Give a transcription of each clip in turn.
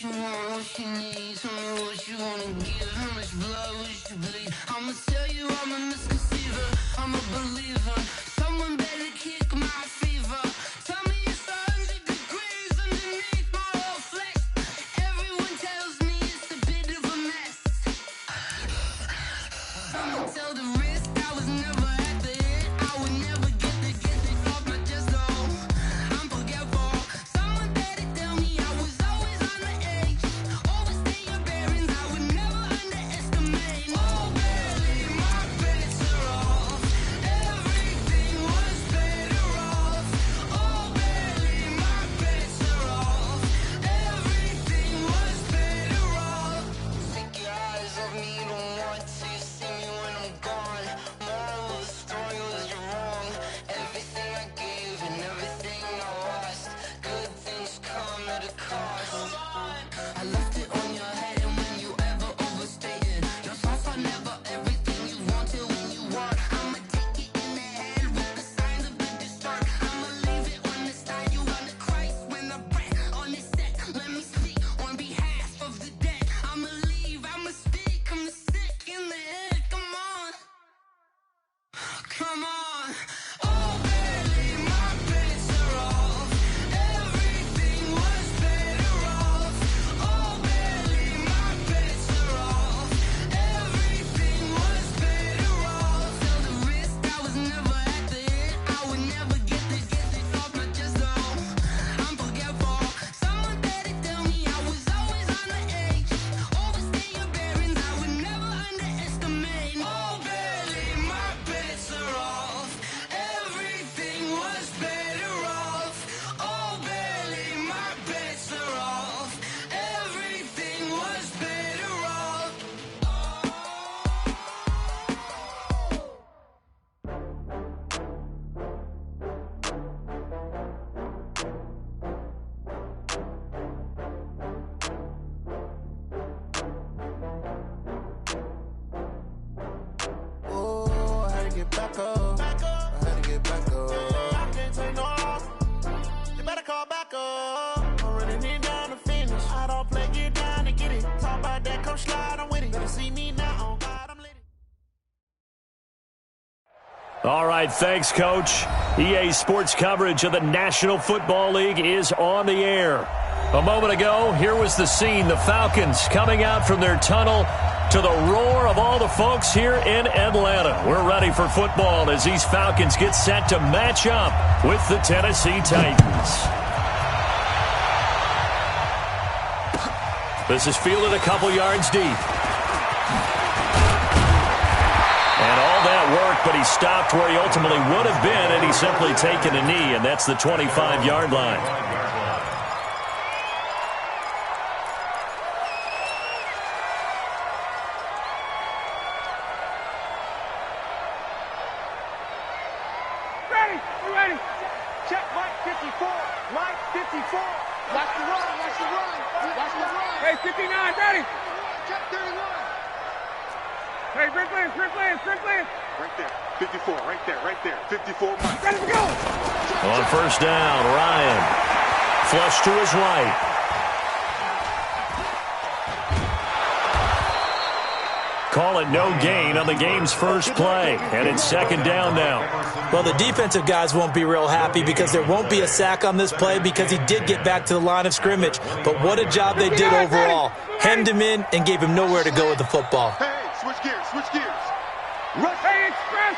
you want, what you need. Tell me what you wanna give. How much blood would you bleed? I'ma tell you I'm a misconceiver. I'm a believer. Someone better kick my fever. Tell me it's 100 degrees underneath my whole flesh. Everyone tells me it's a bit of a mess. Someone tell the risk I was never at the end. I would never get it off my chest. Oh, I'm forgetful. Someone better tell me I was always on the edge. Overstay your bearings, I would never underestimate. Oh, barely, my bets are off. Everything was better off. Oh, barely, my bets are off. Everything was better off. Take your eyes off me, you don't want to see me when I'm gone. Moral of the story was you're wrong. Everything I gave and everything I lost. Good things come at a cost. I left it on your head, and when you ever overstated, your thoughts are never everything you wanted when you want. I'ma take it in the head with the signs of the destroyed. I'ma leave it on the side. You on the Christ when I breath on this set. Let me speak on behalf of the dead. I'ma leave, I'ma speak. I'm the sick in the head. Come on, come on. Oh, barely, my bets are off. Everything was better off. Oh, barely, my bets are off. Everything was better off. Tell the risk I was never at the end. I would never get it off my chest. Oh, I'm forgetful. Someone better tell me I was always on the edge. Overstay your bearings, I would never underestimate. Oh, barely, my bets are off. Everything was better off. Oh, barely, my bets are off. Everything was better off. Oh, I had to get back up. I had to get back up. I can't take no loss. You better call back up. I'm running it down to finish. I don't play, get down to get it. Talk about that, come slide, I'm with it. Better see me now, on God, I'm lit. All right, thanks, Coach. EA Sports coverage of the National Football League is on the air. A moment ago, here was the scene. The Falcons coming out from their tunnel to the roar of all the folks here in Atlanta. We're ready for football as these Falcons get set to match up with the Tennessee Titans. This is fielded a couple yards deep. And all that work, but he stopped where he ultimately would have been, and he's simply taken a knee, and that's the 25-yard line. Ready, you ready? Check Mike 54, Mike 54. Watch the run, watch the run, watch the run. Hey, 59, ready? Check 31. Hey, Rick Lance. Right there, 54, right there, 54, Mike. Ready to go. On first down, Ryan. Flush to his right. Call it no gain on the game's first play, and it's second down now. Well, the defensive guys won't be real happy because there won't be a sack on this play because he did get back to the line of scrimmage. But what a job they did overall. Hemmed him in and gave him nowhere to go with the football. Hey, switch gears. Rush. Hey, express.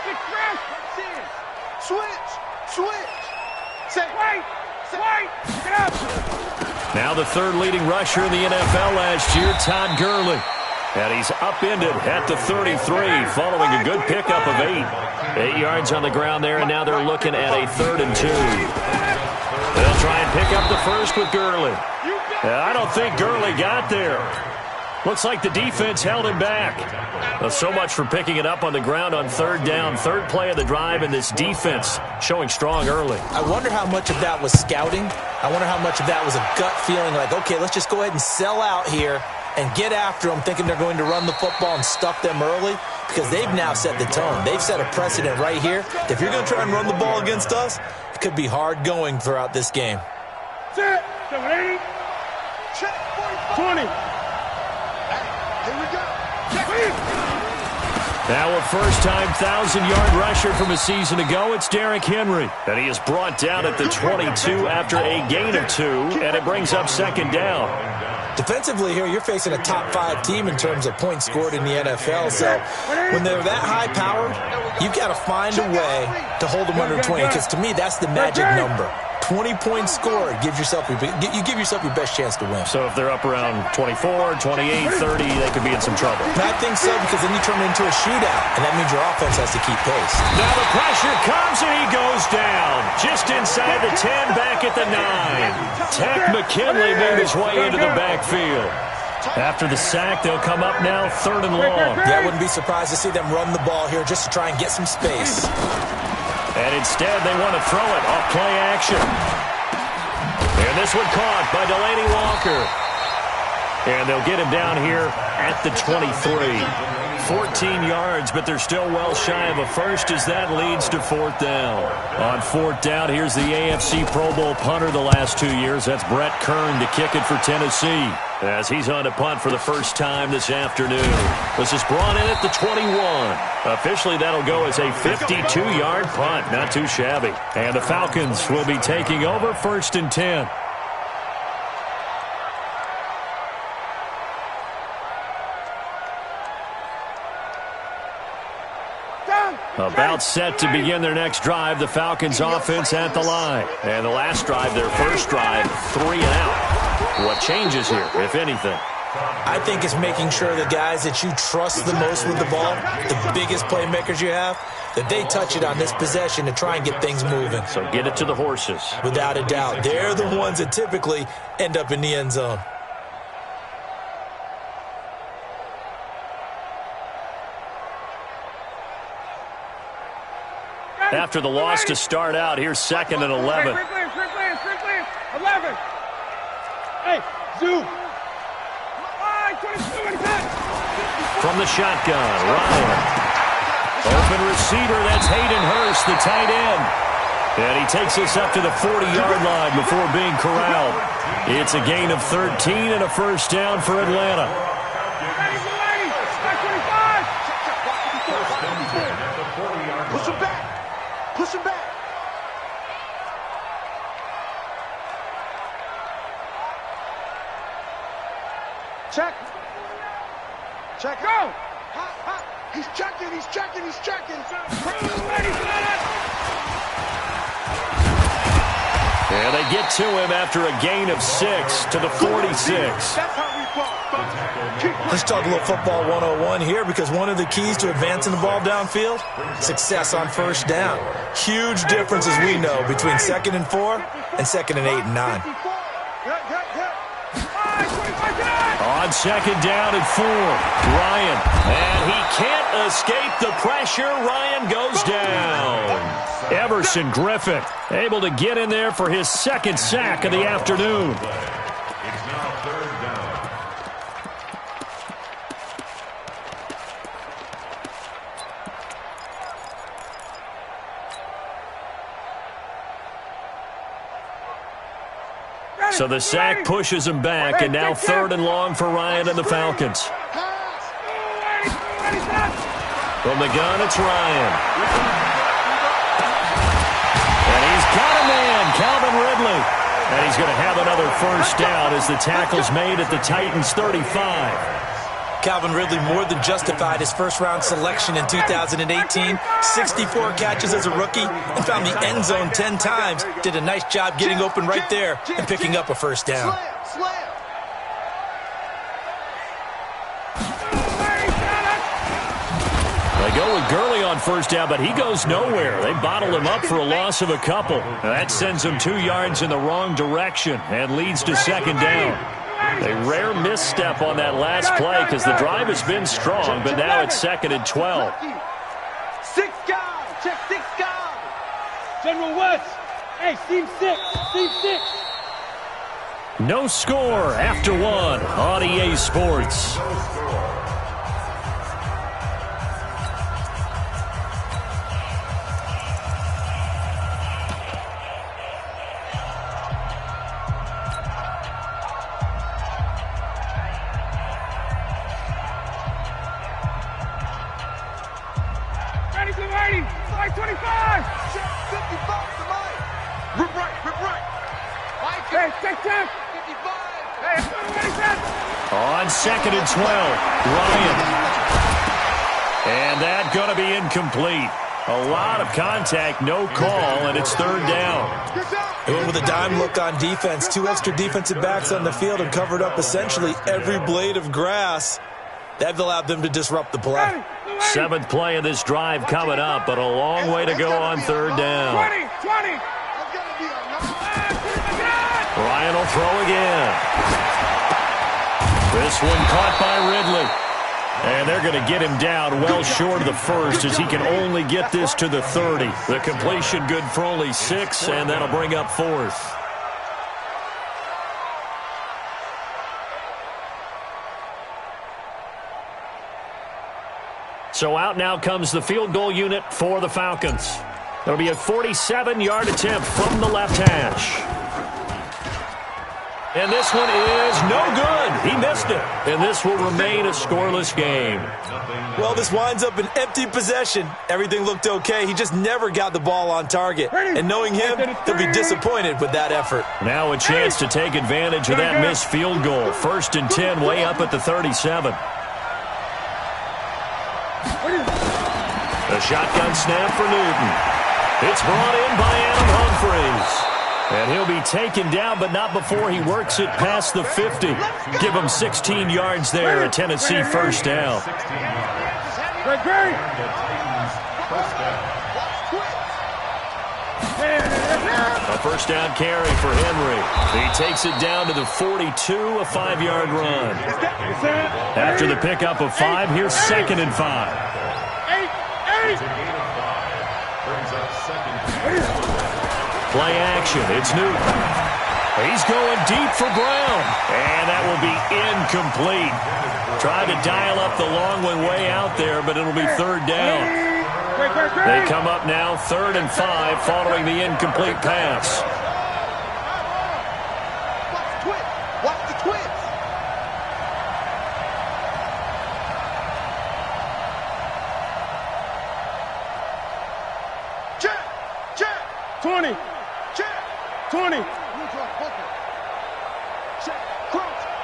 Switch. Say, wait, get up. Now the third leading rusher in the NFL last year, Todd Gurley. And he's upended at the 33 following a good pickup of 8. 8 yards on the ground there, and now they're looking at a 3rd and 2. They'll try and pick up the first with Gurley. I don't think Gurley got there. Looks like the defense held him back. Well, so much for picking it up on the ground on 3rd down. 3rd play of the drive, and this defense showing strong early. I wonder how much of that was scouting. I wonder how much of that was a gut feeling like, okay, let's just go ahead and sell out here and get after them, thinking they're going to run the football and stuff them early, because they've now set the tone. They've set a precedent right here. If you're going to try and run the ball against us, it could be hard going throughout this game. Set. 780. Check. 45. 20. Here we go. Now a first-time 1,000-yard rusher from a season ago, it's Derrick Henry. And he is brought down at the 22 after a gain of 2, and it brings up second down. Defensively here, you're facing a top-5 team in terms of points scored in the NFL. So when they're that high-powered, you've got to find a way to hold them under 20, because to me, that's the magic number. 20 points scored, you give yourself your best chance to win. So if they're up around 24, 28, 30, they could be in some trouble. I think so, because then you turn it into a shootout, and that means your offense has to keep pace. Now the pressure comes, and he goes down. Just inside the 10, back at the 9. Tech McKinley made his way into the backfield. After the sack, they'll come up now 3rd and long. Yeah, I wouldn't be surprised to see them run the ball here just to try and get some space. And instead, they want to throw it off play action. And this one caught by Delaney Walker. And they'll get him down here at the 23. 14 yards, but they're still well shy of a first as that leads to 4th down. On 4th down, here's the AFC Pro Bowl punter the last 2 years. That's Brett Kern to kick it for Tennessee, as he's on to punt for the first time this afternoon. This is brought in at the 21. Officially, that'll go as a 52-yard punt. Not too shabby. And the Falcons will be taking over 1st and 10. About set to begin their next drive, the Falcons offense at the line. And the last drive, their first drive, 3 and out. What changes here, if anything? I think it's making sure the guys that you trust the most with the ball, the biggest playmakers you have, that they touch it on this possession to try and get things moving. So get it to the horses. Without a doubt. They're the ones that typically end up in the end zone. After the loss to start out, here's 2nd and 11. 11. Hey, zoom. From the shotgun, Ryan. Open receiver, that's Hayden Hurst, the tight end. And he takes us up to the 40-yard line before being corralled. It's a gain of 13 and a first down for Atlanta. Push him back. Push him back. Check. Check. Go. Hot, hot. He's checking. He's checking. He's checking. And they get to him after a gain of 6 to the 46. That's how we ball. Let's talk a little football 101 here, because one of the keys to advancing the ball downfield, success on first down. Huge difference, as we know, between 2nd and 4 and 2nd and 8 and 9. On 2nd down and 4, Ryan. And he can't escape the pressure. Ryan goes down. Everson Griffin able to get in there for his 2nd sack of the afternoon. It's now 3rd down. So the sack pushes him back, and now 3rd and long for Ryan and the Falcons. From the gun, it's Ryan. And he's got a man, Calvin Ridley. And he's going to have another first down as the tackle's made at the Titans' 35. Calvin Ridley more than justified his first-round selection in 2018. 64 catches as a rookie and found the end zone 10 times. Did a nice job getting open right there and picking up a first down. They go with Gurley on first down, but he goes nowhere. They bottle him up for a loss of a couple. That sends him 2 yards in the wrong direction and leads to 2nd down. A rare misstep on that last play because the drive has been strong, but now it's 2nd and 12. 6 guys. Check 6 guys. General West. Hey, team 6. Team 6. No score after 1 on EA Sports. On 2nd and 12, Ryan. And that going to be incomplete. A lot of contact, no call, and it's 3rd down. They went with a dime look on defense. 2 extra defensive backs on the field and covered up essentially every blade of grass. That allowed them to disrupt the play. 7th play of this drive coming up, but a long way to go on 3rd down. 20. Ryan will throw again. This one caught by Ridley. And they're going to get him down well short of the first as he can only get this to the 30. The completion good for only 6, and that'll bring up 4th. So out now comes the field goal unit for the Falcons. It'll be a 47-yard attempt from the left hash. And this one is no good. He missed it. And this will remain a scoreless game. Well, this winds up an empty possession. Everything looked okay. He just never got the ball on target. And knowing him, he'll be disappointed with that effort. Now a chance to take advantage of that missed field goal. 1st and 10, way up at the 37. A shotgun snap for Newton. It's brought in by Adam Humphries. And he'll be taken down, but not before he works it past the 50. Give him 16 yards there, a Tennessee first down. A first down carry for Henry. He takes it down to the 42, a 5-yard run. After the pickup of 5, here's 2nd and 5. Play action. It's Newton. He's going deep for Brown. And that will be incomplete. Tried to dial up the long one way out there, but it'll be 3rd down. They come up now 3rd and 5 following the incomplete pass. Watch the twins. Check. 20. 20.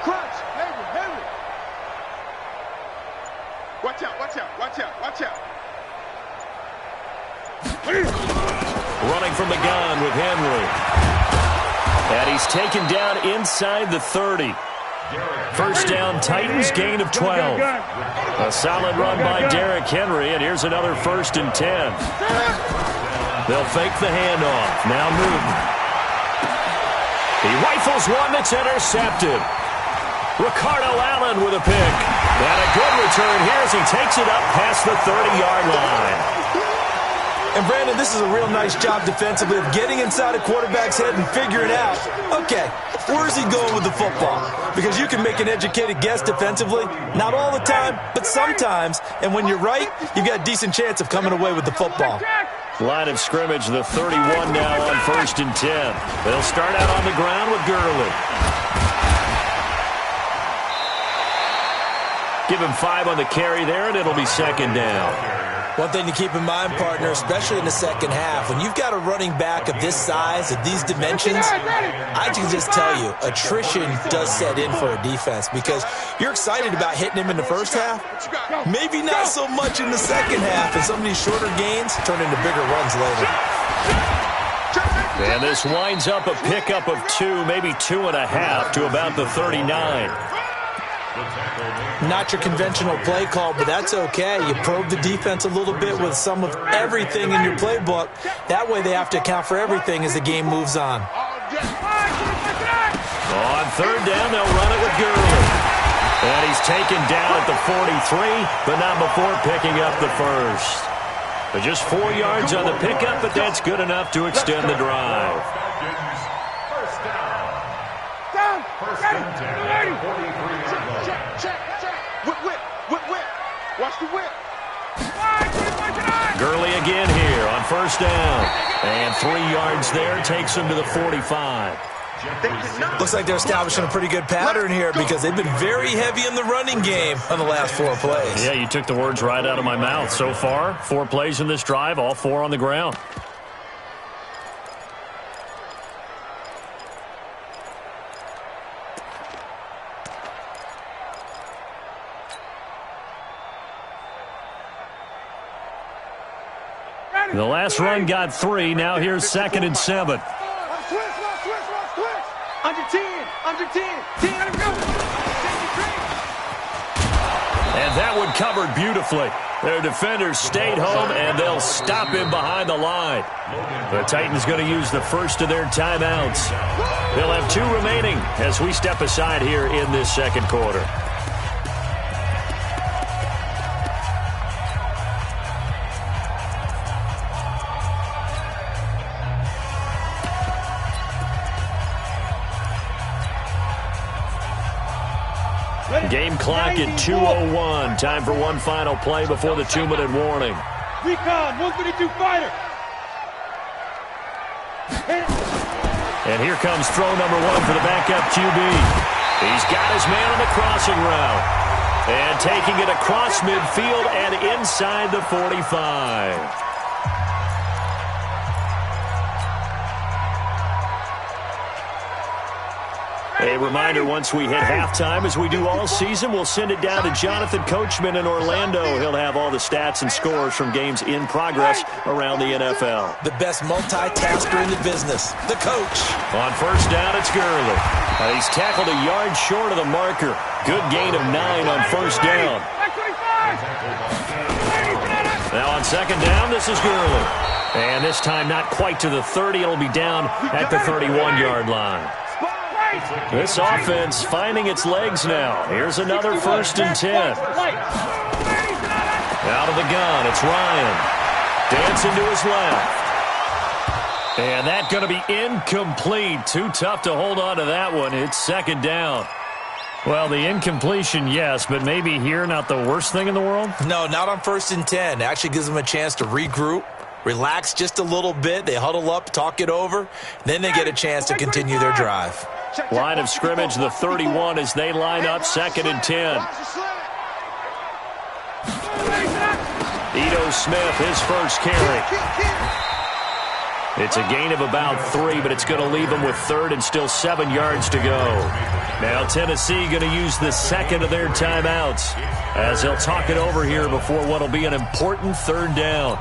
Crunch. Henry. Watch out. Running from the gun with Henry. And he's taken down inside the 30. First down, Titans, gain of 12. A solid run by Derrick Henry, and here's another 1st and 10. They'll fake the handoff. Now Newton. He rifles one that's intercepted. Ricardo Allen with a pick. And a good return here as he takes it up past the 30-yard line. And, Brandon, this is a real nice job defensively of getting inside a quarterback's head and figuring out, okay, where's he going with the football? Because you can make an educated guess defensively, not all the time, but sometimes. And when you're right, you've got a decent chance of coming away with the football. Line of scrimmage, the 31 now on 1st and 10. They'll start out on the ground with Gurley. Give him 5 on the carry there, and it'll be 2nd down. One thing to keep in mind, partner, especially in the second half, when you've got a running back of this size, of these dimensions, I can just tell you, attrition does set in for a defense because you're excited about hitting him in the first half. Maybe not so much in the second half, and some of these shorter gains turn into bigger runs later. And this winds up a pickup of 2, maybe 2.5 to about the 39. Not your conventional play call, but that's okay. You probe the defense a little bit with some of everything in your playbook. That way they have to account for everything as the game moves on. On 3rd down, they'll run it with Gurley. And he's taken down at the 43, but not before picking up the first. But just 4 yards on the pickup, but that's good enough to extend the drive. First and 10. 43. Check. Whip. Watch the whip. Gurley again here on 1st down. And 3 yards there takes him to the 45. Looks like they're establishing a pretty good pattern here because they've been very heavy in the running game on the last 4 plays. Yeah, you took the words right out of my mouth. So far, 4 plays in this drive, all 4 on the ground. The last run got 3. Now here's 2nd and 7. Under 10. Under 10. 10, let him go. And that one covered beautifully. Their defenders stayed home, and they'll stop him behind the line. The Titans going to use the first of their timeouts. They'll have 2 remaining as we step aside here in this second quarter. Game clock at 2:01. Time for one final play before the 2-minute warning. Recon, 132 fighter. And here comes throw number 1 for the backup QB. He's got his man on the crossing route. And taking it across midfield and inside the 45. A reminder, once we hit halftime, as we do all season, we'll send it down to Jonathan Coachman in Orlando. He'll have all the stats and scores from games in progress around the NFL. The best multitasker in the business, the coach. On first down, it's Gurley. He's tackled a yard short of the marker. Good gain of 9 on first down. Now on second down, this is Gurley. And this time not quite to the 30. It'll be down at the 31-yard line. This offense finding its legs now. Here's another 1st and 10. Out of the gun, it's Ryan. Dancing to his left. And that's going to be incomplete. Too tough to hold on to that one. It's 2nd down. Well, the incompletion, yes, but maybe here not the worst thing in the world? No, not on 1st and 10. It actually gives them a chance to regroup, relax just a little bit. They huddle up, talk it over. Then they get a chance to continue their drive. Line of scrimmage, the 31 as they line up, 2nd and 10. Ito Smith, his first carry. It's a gain of about 3, but it's going to leave them with 3rd and still 7 yards to go. Now Tennessee going to use the 2nd of their timeouts as they'll talk it over here before what will be an important 3rd down.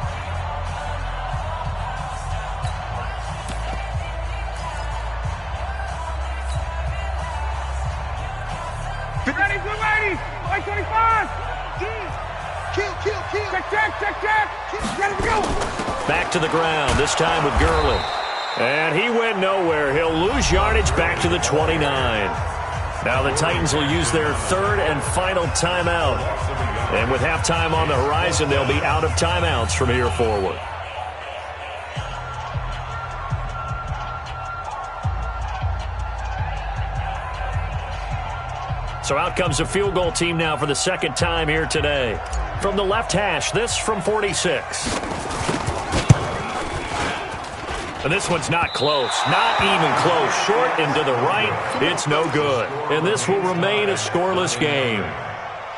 Back to the ground, this time with Gurley. And he went nowhere. He'll lose yardage back to the 29. Now the Titans will use their 3rd and final timeout. And with halftime on the horizon, they'll be out of timeouts from here forward. So out comes a field goal team now for the 2nd time here today. From the left hash, this from 46. And this one's not close. Not even close. Short and to the right. It's no good. And this will remain a scoreless game.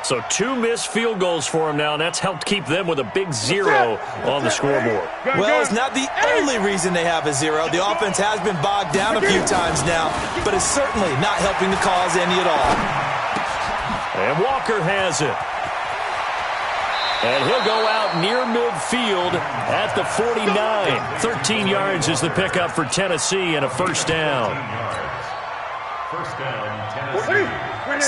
So 2 missed field goals for him now, and that's helped keep them with a big 0 on the scoreboard. Well, it's not the only reason they have a 0. The offense has been bogged down a few times now, but it's certainly not helping the cause any at all. And Walker has it. And he'll go out near midfield at the 49. 13 yards is the pickup for Tennessee and a 1st down. First down, Tennessee.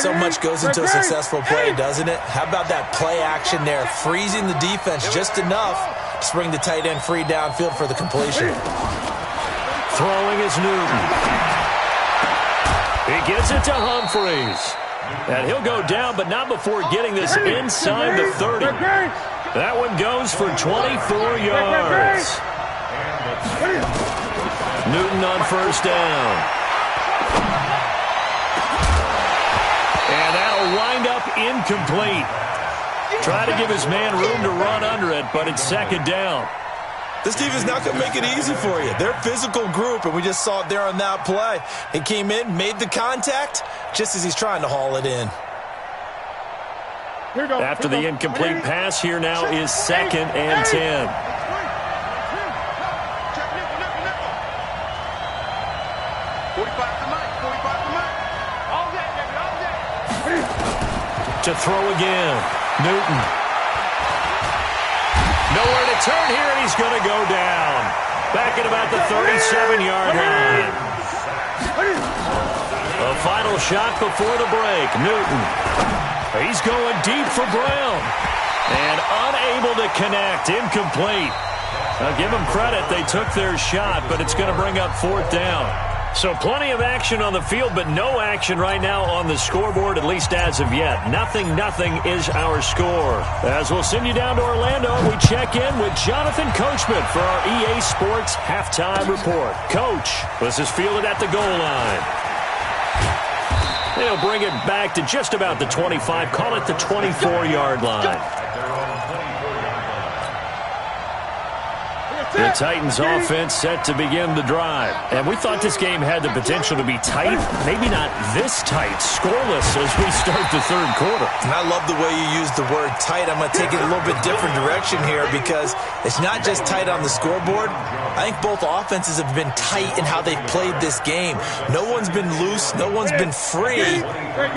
So much goes into a successful play, doesn't it? How about that play action there? Freezing the defense just enough to bring the tight end free downfield for the completion. Throwing is Newton. He gives it to Humphreys. And he'll go down, but not before getting this inside the 30. That one goes for 24 yards. Newton on 1st down. And that'll wind up incomplete. Try to give his man room to run under it, but it's 2nd down. This defense not going to make it easy for you. They're a physical group, and we just saw it there on that play. He came in, made the contact, just as he's trying to haul it in. After the incomplete pass, here now is 2nd and 10. To throw again, Newton. Nowhere to will turn here, and he's going to go down. Back at about the 37-yard line. A final shot before the break. Newton. He's going deep for Brown. And unable to connect. Incomplete. Now, give them credit. They took their shot, but it's going to bring up 4th down. So plenty of action on the field, but no action right now on the scoreboard, at least as of yet. 0-0 is our score. As we'll send you down to Orlando, we check in with Jonathan Coachman for our EA Sports Halftime Report. Coach, this is fielded at the goal line. They'll bring it back to just about the 25, call it the 24-yard line. The Titans offense set to begin the drive. And we thought this game had the potential to be tight. Maybe not this tight, scoreless as we start the third quarter. And I love the way you use the word tight. I'm going to take it a little bit different direction here because it's not just tight on the scoreboard. I think both offenses have been tight in how they've played this game. No one's been loose. No one's been free.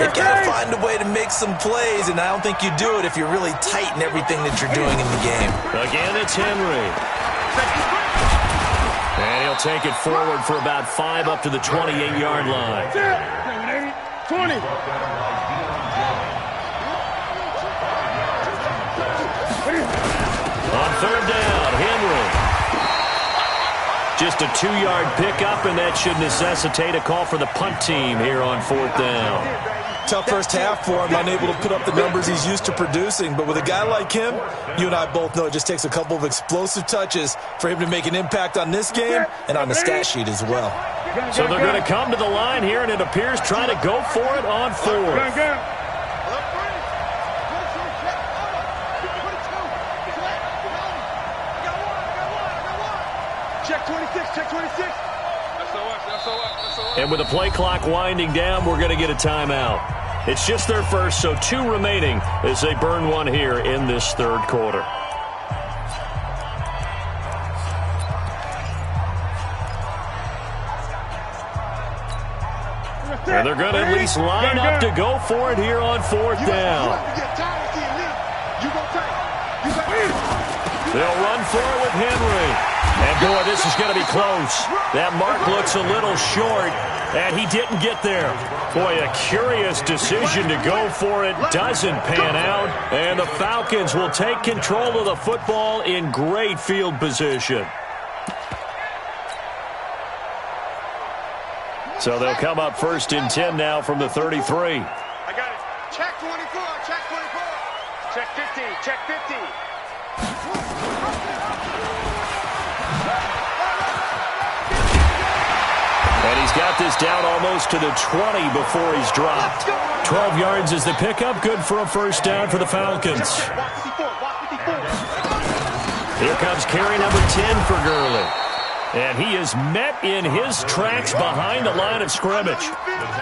They've got to find a way to make some plays, and I don't think you do it if you're really tight in everything that you're doing in the game. Again, it's Henry. And he'll take it forward for about 5 up to the 28-yard line. 20. On 3rd down, Henry. Just a 2-yard pickup, and that should necessitate a call for the punt team here on 4th down. Tough first half for him, unable to put up the numbers he's used to producing. But with a guy like him, you and I both know it just takes a couple of explosive touches for him to make an impact on this game and on the stat sheet as well. So they're going to come to the line here, and it appears trying to go for it on 4th. Check 26, check 26. And with the play clock winding down, we're going to get a timeout. It's just their first, so 2 remaining as they burn one here in this third quarter. And they're going to at least line up to go for it here on 4th down. They'll run for it with Henry. And, boy, this is going to be close. That mark looks a little short, and he didn't get there. Boy, a curious decision to go for it. Doesn't pan out. And the Falcons will take control of the football in great field position. So they'll come up 1st and 10 now from the 33. I got it. Check 24, check 24. Check 50, check 50. And he's got this down almost to the 20 before he's dropped. 12 yards is the pickup. Good for a 1st down for the Falcons. Here comes carry number 10 for Gurley. And he is met in his tracks behind the line of scrimmage.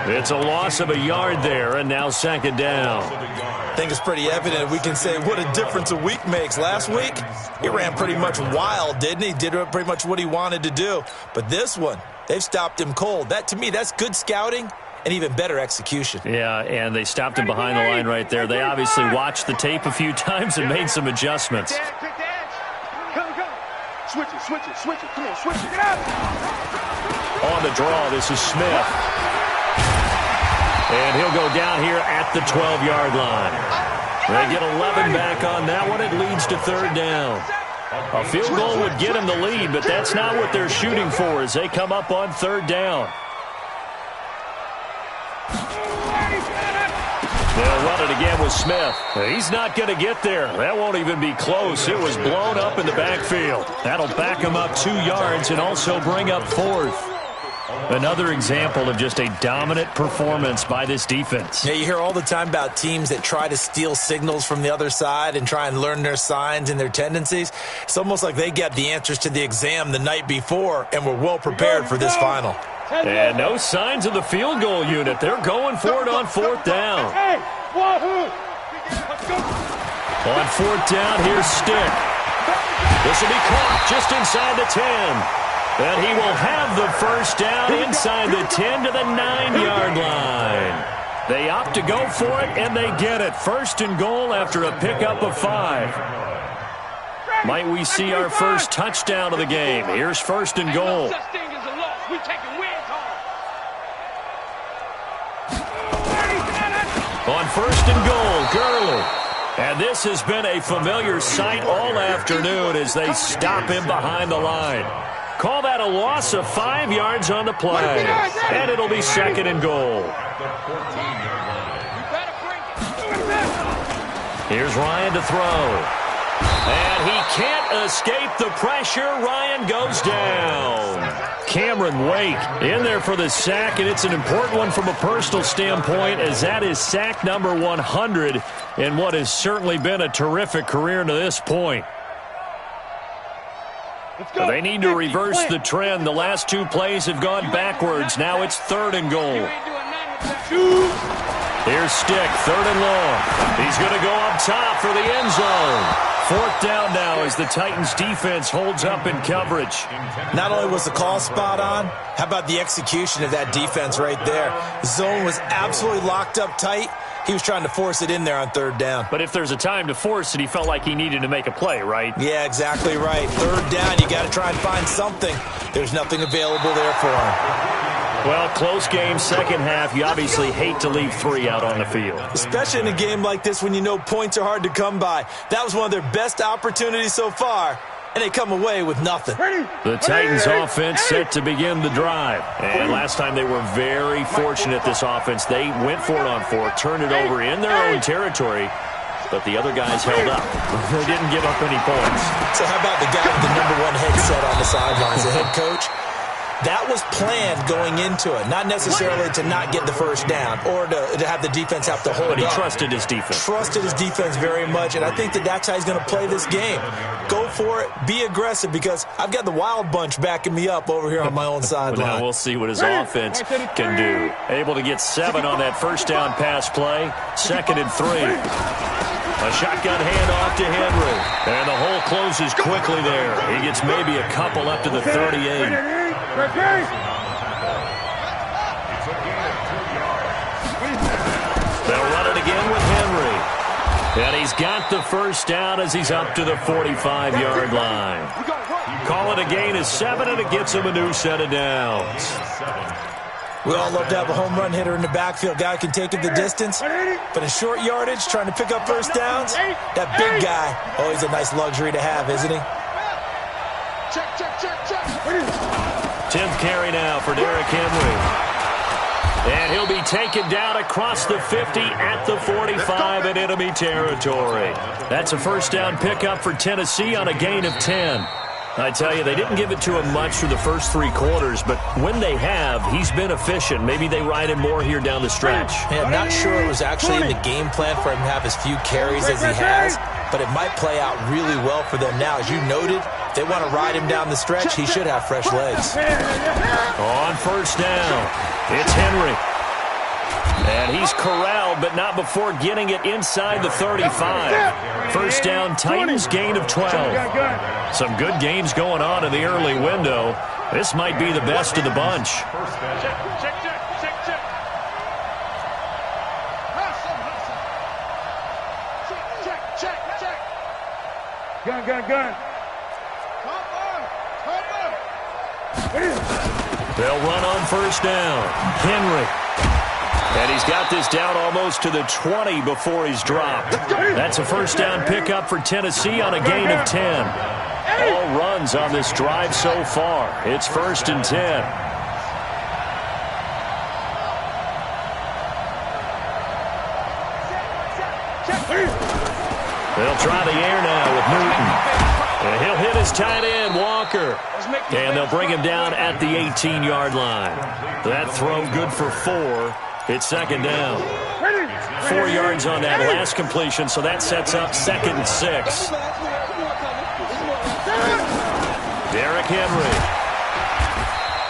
It's a loss of a yard there, and now 2nd down. I think it's pretty evident. We can say what a difference a week makes. Last week, he ran pretty much wild, didn't he? Did pretty much what he wanted to do. But this one, they've stopped him cold. That, to me, that's good scouting and even better execution. Yeah, and they stopped him behind the line right there. They obviously watched the tape a few times and made some adjustments. Switch it, switch it, switch it. Come on, switch it. Get out. On the draw, this is Smith. And he'll go down here at the 12-yard line. They get 11 back on that one. It leads to 3rd down. A field goal would get him the lead, but that's not what they're shooting for as they come up on 3rd down. They'll run it again with Smith. He's not going to get there. That won't even be close. It was blown up in the backfield. That'll back him up 2 yards and also bring up 4th. Another example of just a dominant performance by this defense. Yeah, you hear all the time about teams that try to steal signals from the other side and try and learn their signs and their tendencies. It's almost like they get the answers to the exam the night before and were well prepared for this final. And no signs of the field goal unit. They're going for it on 4th down. On 4th down, here's Stick. This will be caught just inside the 10. And he will have the 1st down inside the 10 to the 9-yard line. They opt to go for it, and they get it. 1st and goal after a pickup of 5. Might we see our first touchdown of the game? Here's first and goal. On first and goal, Gurley. And this has been a familiar sight all afternoon as they stop him behind the line. Call that a loss of 5 yards on the play. And it'll be second and goal. Here's Ryan to throw. And he can't escape the pressure. Ryan goes down. Cameron Wake in there for the sack, and it's an important one from a personal standpoint as that is sack number 100 in what has certainly been a terrific career to this point. They need to reverse the trend. The last 2 plays have gone backwards. Now it's third and goal. Here's Stick, third and long. He's going to go up top for the end zone. Fourth down now as the Titans defense holds up in coverage. Not only was the call spot on, how about the execution of that defense right there? The zone was absolutely locked up tight. He was trying to force it in there on third down. But if there's a time to force it, he felt like he needed to make a play, right? Yeah, exactly right. Third down, you got to try and find something. There's nothing available there for him. Well, close game, second half. You obviously hate to leave 3 out on the field. Especially in a game like this when you know points are hard to come by. That was one of their best opportunities so far, and they come away with nothing. The Titans offense set to begin the drive. And last time they were very fortunate, this offense. They went for it on 4, turned it over in their own territory, but the other guys held up. They didn't give up any points. So how about the guy with the #1 headset on the sidelines, the head coach? That was planned going into it, not necessarily to not get the first down or to have the defense have to hold up. But he trusted his defense. Trusted his defense very much, and I think that's how he's going to play this game. Go for it, be aggressive, because I've got the wild bunch backing me up over here on my own sideline. Now we'll see what his offense can do. Able to get 7 on that first down pass play. Second and 3. A shotgun handoff to Henry. And the hole closes quickly there. He gets maybe a couple up to the 38. They'll run it again with Henry. And he's got the first down as he's up to the 45-yard line. Call it a gain of 7, and it gets him a new set of downs. We all love to have a home run hitter in the backfield. Guy can take it the distance. But in short yardage, trying to pick up first downs, that big guy, always a nice luxury to have, isn't he? Check. 10th carry now for Derrick Henry. And he'll be taken down across the 50 at the 45 in enemy territory. That's a first down pickup for Tennessee on a gain of 10. I tell you, they didn't give it to him much through the first 3 quarters, but when they have, he's been efficient. Maybe they ride him more here down the stretch. Yeah, I'm not sure it was actually in the game plan for him to have as few carries as he has, but it might play out really well for them now. As you noted, if they want to ride him down the stretch, he should have fresh legs. On first down, it's Henry. And he's corralled, but not before getting it inside the 35. First down, Titans, gain of 12. Some good games going on in the early window. This might be the best of the bunch. Check. Gun. They'll run on first down. Henry. And he's got this down almost to the 20 before he's dropped. That's a first down pickup for Tennessee on a gain of 10. All runs on this drive so far. It's first and 10. They'll try the air now with Newton. And he'll hit his tight end, Walker. And they'll bring him down at the 18-yard line. That throw good for 4. It's second down. 4 yards on that last completion, so that sets up second and 6. Derrick Henry.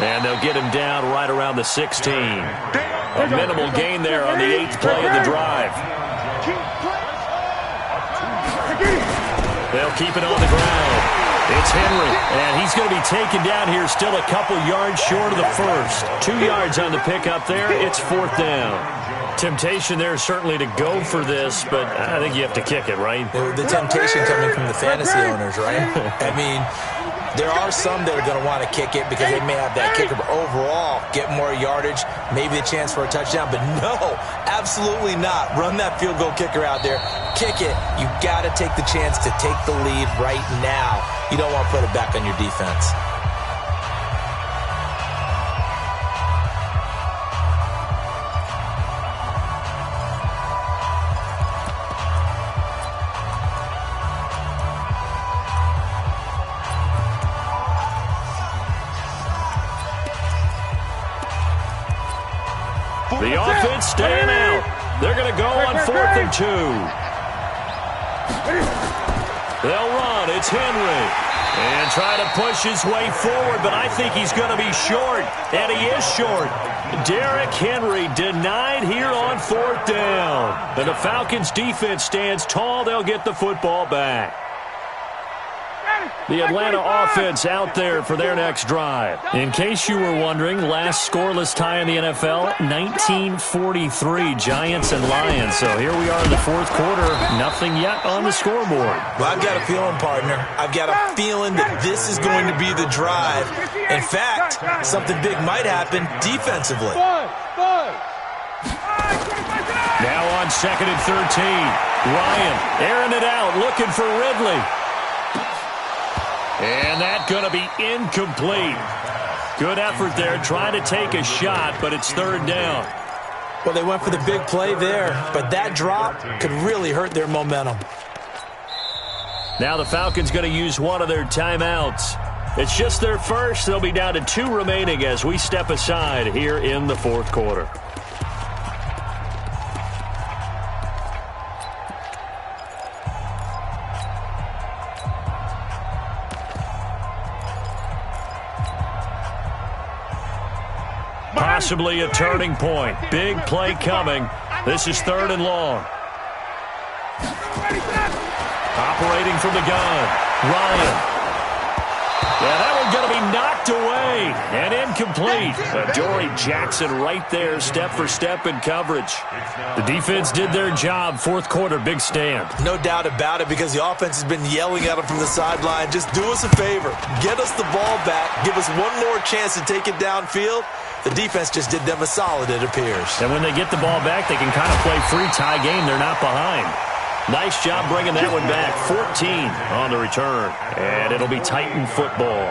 And they'll get him down right around the 16. A minimal gain there on the 8th play of the drive. They'll keep it on the ground. It's Henry, and he's going to be taken down here still a couple yards short of the first. 2 yards on the pickup there. It's fourth down. Temptation there certainly to go for this, but I think you have to kick it, right? The temptation coming from the fantasy owners, right? I mean, there are some that are going to want to kick it because they may have that kicker, but overall, get more yardage, maybe a chance for a touchdown. But no, absolutely not. Run that field goal kicker out there. Kick it. You got to take the chance to take the lead right now. You don't want to put it back on your defense. The offense staying out. They're going to go on 4th and 2. They'll run. It's Henry. And try to push his way forward, but I think he's going to be short. And he is short. Derrick Henry denied here on 4th down. And the Falcons defense stands tall. They'll get the football back. The Atlanta offense out there for their next drive. In case you were wondering, last scoreless tie in the NFL, 1943, Giants and Lions. So here we are in the 4th quarter, nothing yet on the scoreboard. Well, I've got a feeling, partner. I've got a feeling that this is going to be the drive. In fact, something big might happen defensively. Now on 2nd and 13, Ryan airing it out, looking for Ridley. And that's going to be incomplete. Good effort there, trying to take a shot, but it's 3rd down. Well, they went for the big play there, but that drop could really hurt their momentum. Now the Falcons going to use one of their timeouts. It's just their first. They'll be down to 2 remaining as we step aside here in the 4th quarter. Possibly a turning point. Big play coming. This is 3rd and long. Operating from the gun. Ryan. Yeah, that one's going to be knocked away and incomplete. Adoree Jackson right there, step for step in coverage. The defense did their job. 4th quarter, big stand. No doubt about it, because the offense has been yelling at them from the sideline. Just do us a favor. Get us the ball back. Give us one more chance to take it downfield. The defense just did them a solid, it appears. And when they get the ball back, they can kind of play free tie game. They're not behind. Nice job bringing that one back. 14 on the return. And it'll be Titan football.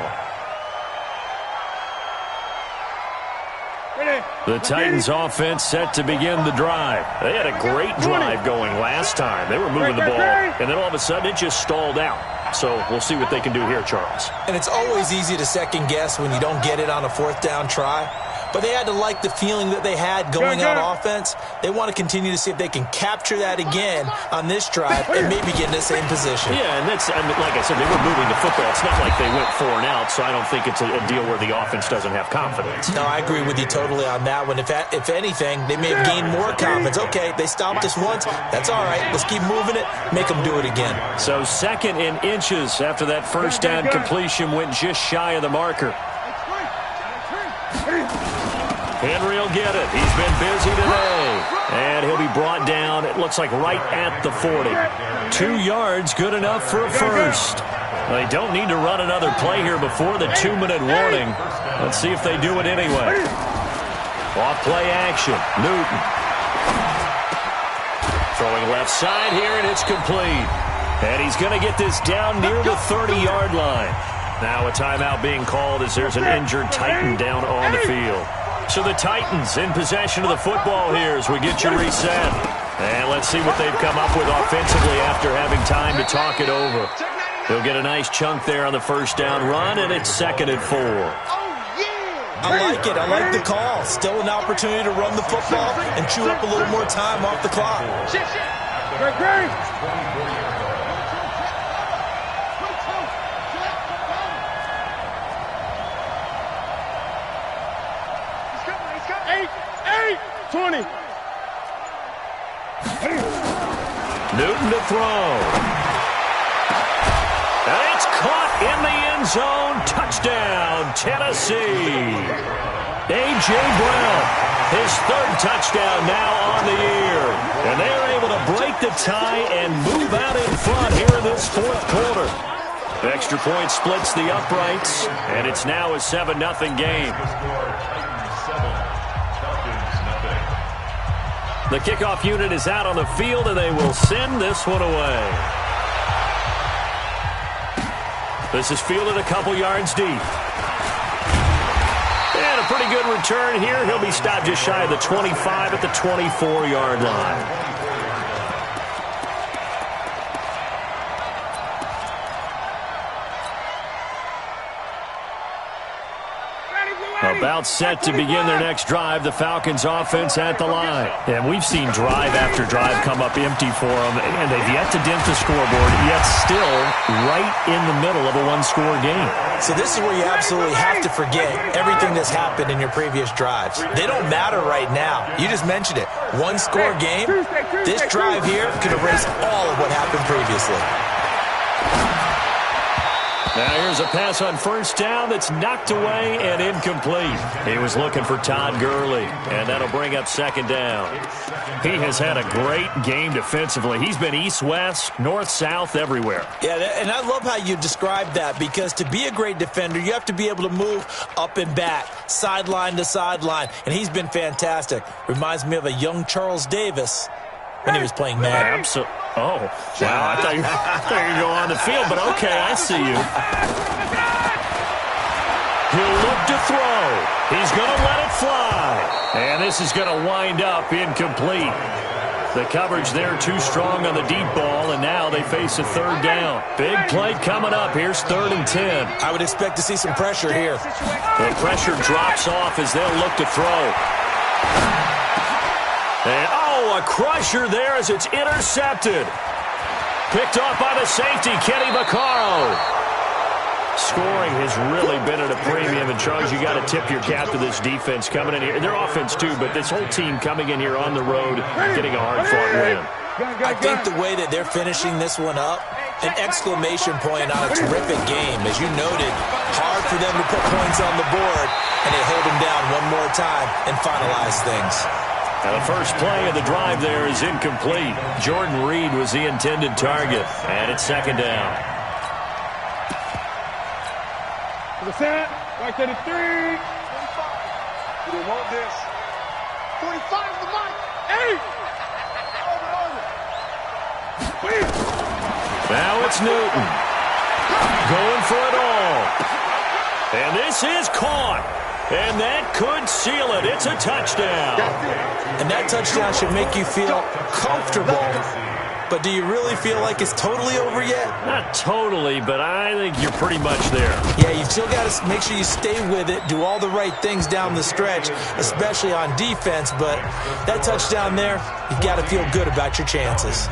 The Titans offense set to begin the drive. They had a great drive going last time. They were moving the ball, and then all of a sudden it just stalled out. So we'll see what they can do here, Charles. And it's always easy to second guess when you don't get it on a 4th down try. But they had to like the feeling that they had going on offense. They want to continue to see if they can capture that again on this drive and maybe get in the same position. Yeah, and that's, I mean, like I said, they were moving the football. It's not like they went 4 and out, so I don't think it's a deal where the offense doesn't have confidence. No, I agree with you totally on that one. If anything, they may have gained more confidence. Okay, they stopped us once. That's all right. Let's keep moving it. Make them do it again. So 2nd and inches after that 1st down completion went just shy of the marker. Henry will get it. He's been busy today. And he'll be brought down, it looks like, right at the 40. 2 yards, good enough for a first. They don't need to run another play here before the 2-minute warning. Let's see if they do it anyway. Off play action. Newton. Throwing left side here, and it's complete. And he's going to get this down near the 30-yard line. Now a timeout being called as there's an injured Titan down on the field. So the Titans in possession of the football here as we get you reset. And let's see what they've come up with offensively after having time to talk it over. They'll get a nice chunk there on the 1st down run, and it's 2nd and 4. I like it. I like the call. Still an opportunity to run the football and chew up a little more time off the clock. Newton to throw. And it's caught in the end zone. Touchdown, Tennessee. A.J. Brown, his third touchdown now on the year. And they are able to break the tie and move out in front here in this fourth quarter. The extra point splits the uprights, and it's now a 7-0 game. The kickoff unit is out on the field, and they will send this one away. This is fielded a couple yards deep. And a pretty good return here. He'll be stopped just shy of the 25 at the 24-yard line. About set to begin their next drive, the Falcons offense at the line. And we've seen drive after drive come up empty for them, and they've yet to dent the scoreboard, yet still right in the middle of a one-score game. So this is where you absolutely have to forget everything that's happened in your previous drives. They don't matter right now. You just mentioned it. One-score game. This drive here could erase all of what happened previously. Now here's a pass on first down that's knocked away and incomplete. He was looking for Todd Gurley, and that'll bring up second down. He has had a great game defensively. He's been east-west, north-south, everywhere. Yeah, and I love how you described that, because to be a great defender, you have to be able to move up and back, sideline to sideline, and he's been fantastic. Reminds me of a young Charles Davis when he was playing Madden. Absolutely. Oh, wow, I thought you were going on the field, but okay, I see you. He'll look to throw. He's going to let it fly. And this is going to wind up incomplete. The coverage there too strong on the deep ball, and now they face a third down. Big play coming up. Here's 3rd and 10. I would expect to see some pressure here. The pressure drops off as they'll look to throw. And, a crusher there as it's intercepted. Picked off by the safety, Kenny Vaccaro. Scoring has really been at a premium, and Charles, you got to tip your cap to this defense coming in here. Their offense, too, but this whole team coming in here on the road, getting a hard-fought win. I think the way that they're finishing this one up, an exclamation point on a terrific game. As you noted, hard for them to put points on the board, and they hold them down one more time and finalize things. Now the first play of the drive there is incomplete. Jordan Reed was the intended target, and it's second down. To the set, right to the 3. 45. You don't want this. 45 to the mic. 8. Now it's Newton. Going for it all. And this is caught. And that could seal it. It's a touchdown. And that touchdown should make you feel comfortable. But do you really feel like it's totally over yet? Not totally, but I think you're pretty much there. Yeah, you've still got to make sure you stay with it, do all the right things down the stretch, especially on defense. But that touchdown there, you've got to feel good about your chances.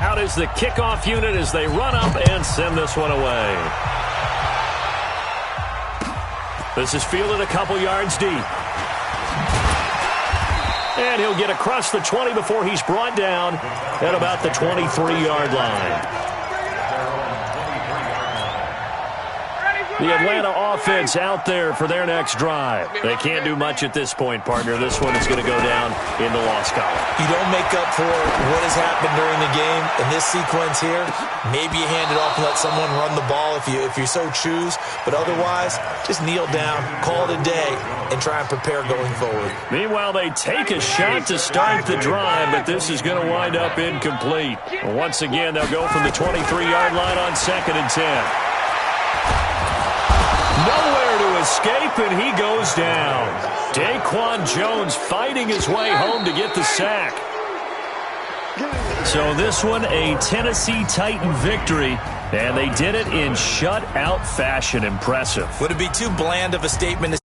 Out is the kickoff unit as they run up and send this one away. This is fielded a couple yards deep. And he'll get across the 20 before he's brought down at about the 23-yard line. The Atlanta offense out there for their next drive. They can't do much at this point, partner. This one is going to go down in the loss column. You don't make up for what has happened during the game in this sequence here. Maybe you hand it off and let someone run the ball if you so choose. But otherwise, just kneel down, call it a day, and try and prepare going forward. Meanwhile, they take a shot to start the drive, but this is going to wind up incomplete. Once again, they'll go from the 23-yard line on 2nd and 10. Nowhere to escape, and he goes down. Daquan Jones fighting his way home to get the sack. So this one, a Tennessee Titan victory, and they did it in shutout fashion. Impressive. Would it be too bland of a statement to